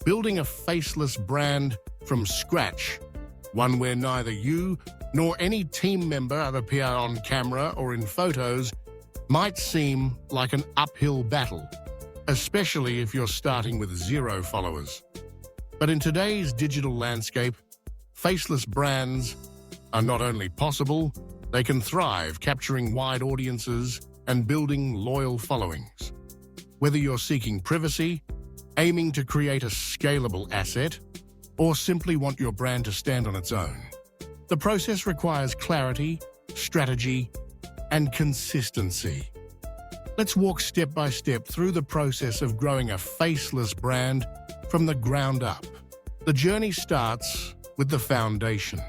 Building a faceless brand from scratch, one where neither you nor any team member appear on camera or in photos, might seem like an uphill battle, especially if you're starting with 0 followers. But in today's digital landscape, faceless brands are not only possible, they can thrive, capturing wide audiences and building loyal followings. Whether you're seeking privacy, aiming to create a scalable asset, or simply want your brand to stand on its own, the process requires clarity, strategy, and consistency. Let's walk step by step through the process of growing a faceless brand from the ground up. The journey starts with the foundation,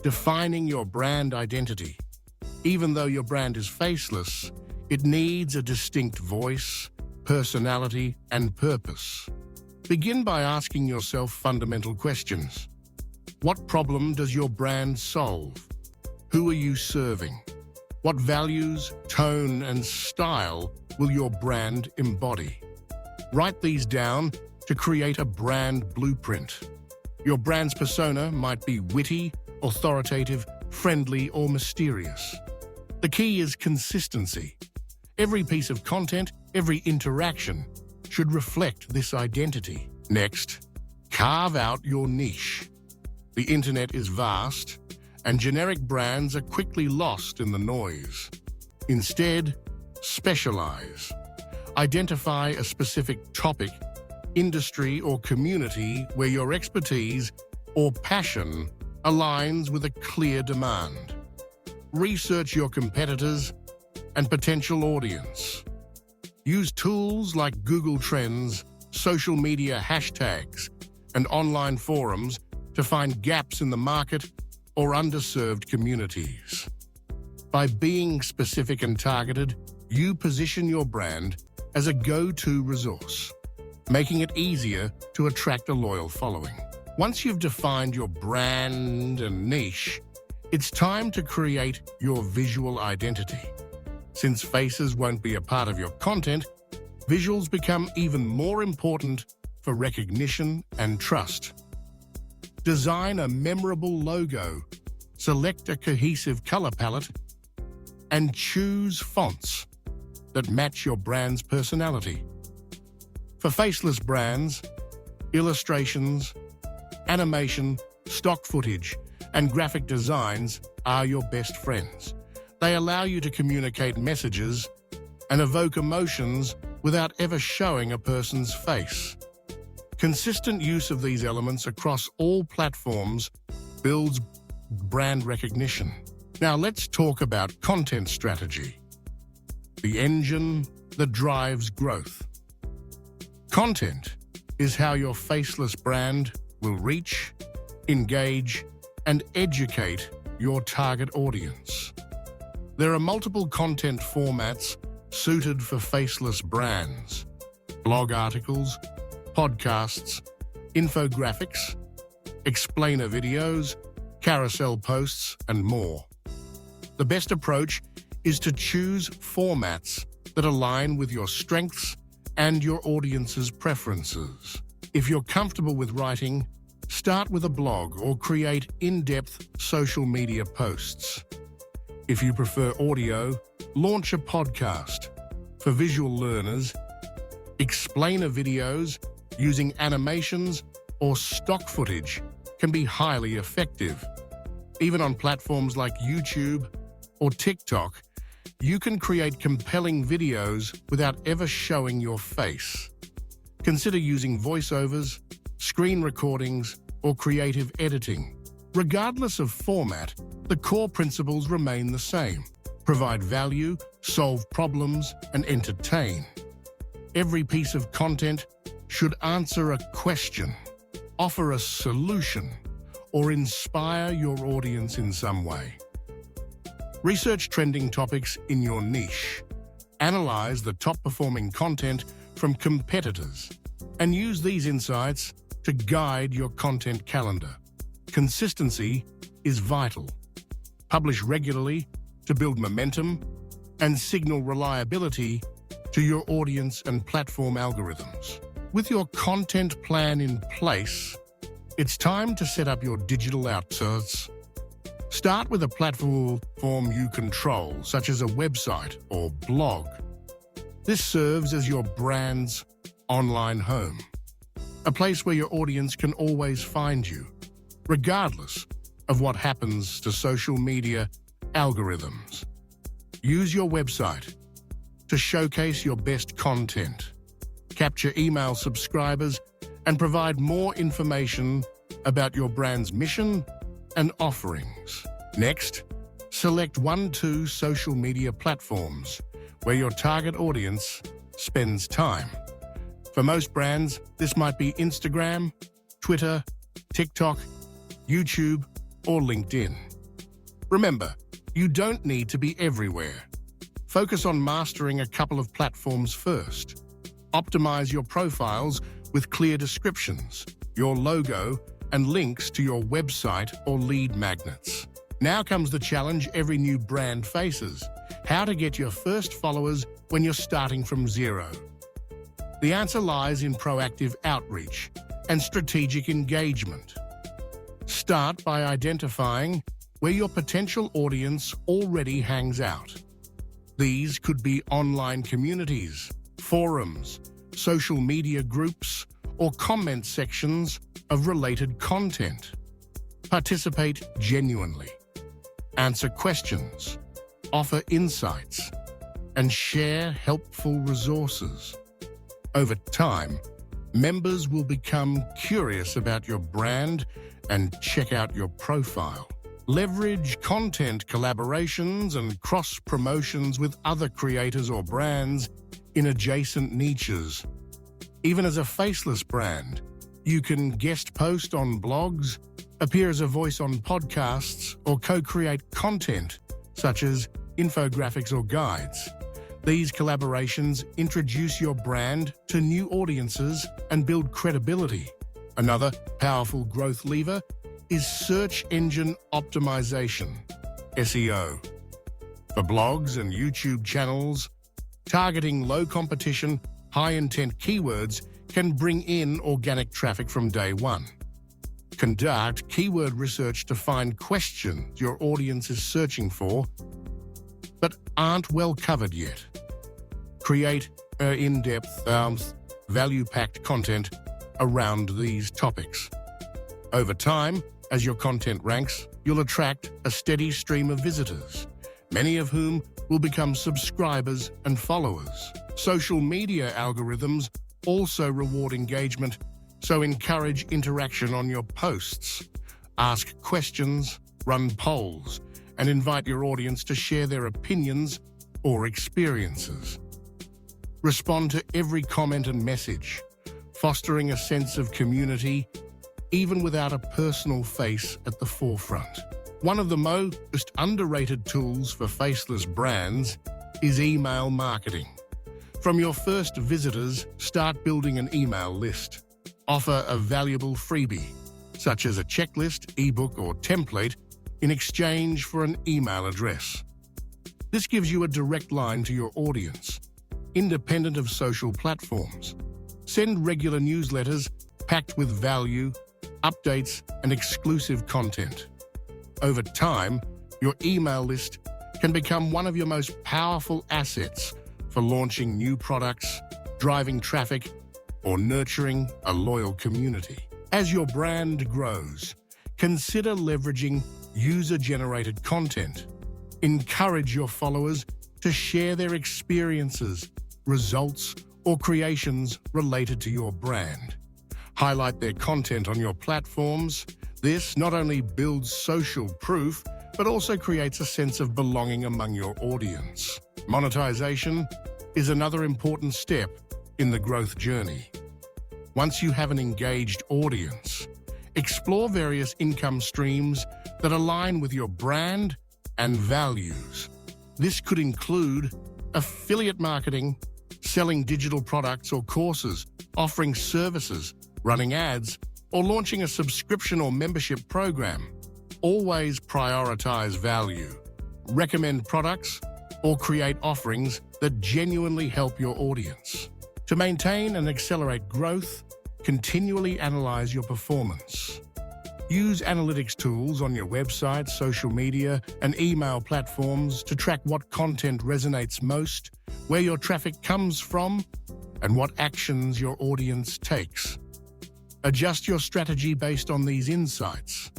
defining your brand identity. Even though your brand is faceless, it needs a distinct voice, personality, and purpose. Begin by asking yourself fundamental questions. What problem does your brand solve? Who are you serving? What values, tone, and style will your brand embody? Write these down to create a brand blueprint. Your brand's persona might be witty, authoritative, friendly, or mysterious. The key is consistency. Every piece of content, every interaction should reflect this identity. Next, carve out your niche. The internet is vast, and generic brands are quickly lost in the noise. Instead, specialize. Identify a specific topic, industry, or community where your expertise or passion aligns with a clear demand. Research your competitors and potential audience. Use tools like Google Trends, social media hashtags, and online forums to find gaps in the market or underserved communities. By being specific and targeted, you position your brand as a go-to resource, making it easier to attract a loyal following. Once you've defined your brand and niche, it's time to create your visual identity. Since faces won't be a part of your content, visuals become even more important for recognition and trust. Design a memorable logo, select a cohesive color palette, and choose fonts that match your brand's personality. For faceless brands, illustrations, animation, stock footage, and graphic designs are your best friends. They allow you to communicate messages and evoke emotions without ever showing a person's face. Consistent use of these elements across all platforms builds brand recognition. Now let's talk about content strategy, the engine that drives growth. Content is how your faceless brand will reach, engage, and educate your target audience. There are multiple content formats suited for faceless brands: blog articles, podcasts, infographics, explainer videos, carousel posts, and more. The best approach is to choose formats that align with your strengths and your audience's preferences. If you're comfortable with writing, start with a blog or create in-depth social media posts. If you prefer audio, launch a podcast. For visual learners, explainer videos using animations or stock footage can be highly effective. Even on platforms like YouTube or TikTok, you can create compelling videos without ever showing your face. Consider using voiceovers, screen recordings, or creative editing. Regardless of format, the core principles remain the same: provide value, solve problems, and entertain. Every piece of content should answer a question, offer a solution, or inspire your audience in some way. Research trending topics in your niche. Analyze the top-performing content from competitors, and use these insights to guide your content calendar. Consistency is vital. Publish regularly to build momentum and signal reliability to your audience and platform algorithms. With your content plan in place, it's time to set up your digital outsource. Start with a platform you control, such as a website or blog. This serves as your brand's online home, a place where your audience can always find you, regardless of what happens to social media algorithms. Use your website to showcase your best content, capture email subscribers, and provide more information about your brand's mission and offerings. Next, select 1-2 social media platforms where your target audience spends time. For most brands, this might be Instagram, Twitter, TikTok, YouTube, or LinkedIn. Remember, you don't need to be everywhere. Focus on mastering a couple of platforms first. Optimize your profiles with clear descriptions, your logo, and links to your website or lead magnets. Now comes the challenge every new brand faces: how to get your first followers when you're starting from zero. The answer lies in proactive outreach and strategic engagement. Start by identifying where your potential audience already hangs out. These could be online communities, forums, social media groups, or comment sections of related content. Participate genuinely. Answer questions, offer insights, and share helpful resources. Over time, members will become curious about your brand and check out your profile. Leverage content collaborations and cross-promotions with other creators or brands in adjacent niches. Even as a faceless brand, you can guest post on blogs, appear as a voice on podcasts, or co-create content such as infographics or guides. These collaborations introduce your brand to new audiences and build credibility. Another powerful growth lever is search engine optimization, SEO. For blogs and YouTube channels, targeting low-competition, high-intent keywords can bring in organic traffic from day one. Conduct keyword research to find questions your audience is searching for but aren't well covered yet. Create in-depth, value-packed content around these topics. Over time, as your content ranks, you'll attract a steady stream of visitors, many of whom will become subscribers and followers. Social media algorithms also reward engagement, so encourage interaction on your posts. Ask questions, run polls, and invite your audience to share their opinions or experiences. Respond to every comment and message, fostering a sense of community, even without a personal face at the forefront. One of the most underrated tools for faceless brands is email marketing. From your first visitors, start building an email list. Offer a valuable freebie, such as a checklist, ebook, or template, in exchange for an email address. This gives you a direct line to your audience, independent of social platforms. Send regular newsletters packed with value, updates, and exclusive content. Over time, your email list can become one of your most powerful assets for launching new products, driving traffic, or nurturing a loyal community. As your brand grows, consider leveraging user-generated content. Encourage your followers to share their experiences, results, or creations related to your brand. Highlight their content on your platforms. This not only builds social proof, but also creates a sense of belonging among your audience. Monetization is another important step in the growth journey. Once you have an engaged audience, explore various income streams that align with your brand and values. This could include affiliate marketing, selling digital products or courses, offering services, running ads, or launching a subscription or membership program. Always prioritize value. Recommend products or create offerings that genuinely help your audience. To maintain and accelerate growth, continually analyze your performance. Use analytics tools on your website, social media, and email platforms to track what content resonates most, where your traffic comes from, and what actions your audience takes. Adjust your strategy based on these insights.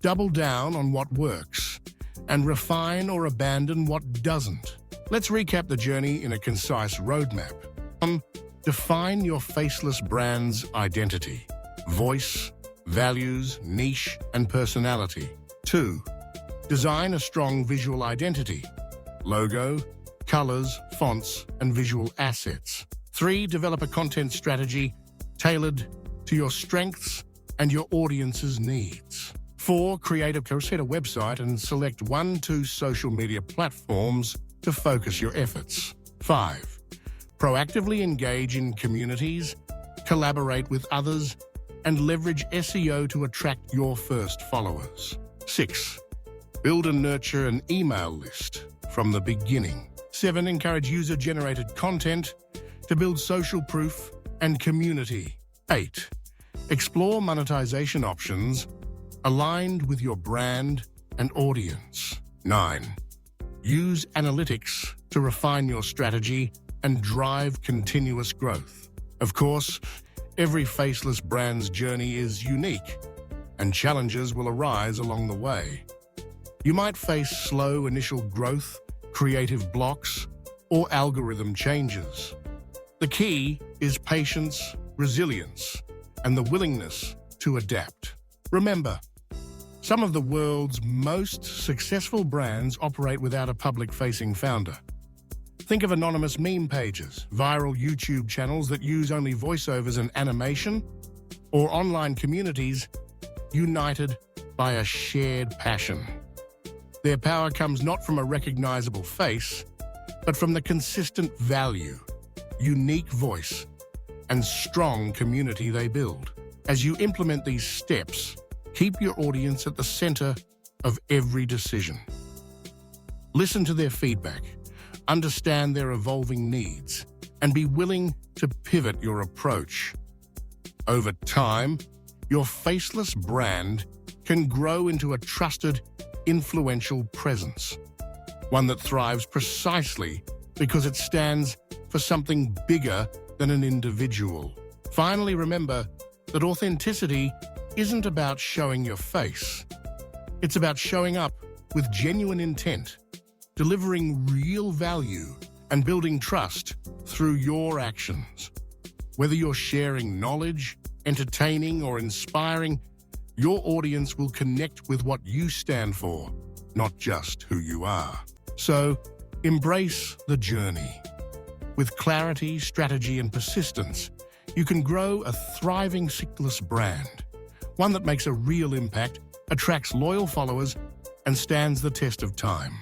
Double down on what works, and refine or abandon what doesn't. Let's recap the journey in a concise roadmap. 1. Define your Faceless brand's identity, voice, values, niche, and personality. 2. Design a strong visual identity, logo, colors, fonts, and visual assets. 3. Develop a content strategy tailored to your strengths and your audience's needs. 4. Create a website and select 1-2 social media platforms to focus your efforts. 5. Proactively engage in communities, collaborate with others, and leverage SEO to attract your first followers. 6. Build and nurture an email list from the beginning. 7. Encourage user-generated content to build social proof and community. 8. Explore monetization options aligned with your brand and audience. 9. Use analytics to refine your strategy and drive continuous growth. Of course, every Faceless brand's journey is unique, and challenges will arise along the way. You might face slow initial growth, creative blocks, or algorithm changes. The key is patience, resilience, and the willingness to adapt. Remember, some of the world's most successful brands operate without a public-facing founder. Think of anonymous meme pages, viral YouTube channels that use only voiceovers and animation, or online communities united by a shared passion. Their power comes not from a recognizable face, but from the consistent value, unique voice, and strong community they build. As you implement these steps, keep your audience at the center of every decision. Listen to their feedback, understand their evolving needs, and be willing to pivot your approach. Over time, your Faceless brand can grow into a trusted, influential presence, one that thrives precisely because it stands for something bigger than an individual. Finally, remember that authenticity isn't about showing your face. It's about showing up with genuine intent, delivering real value, and building trust through your actions. Whether you're sharing knowledge, entertaining, or inspiring, your audience will connect with what you stand for, not just who you are. So, embrace the journey. With clarity, strategy, and persistence, you can grow a thriving Faceless brand, one that makes a real impact, attracts loyal followers, and stands the test of time.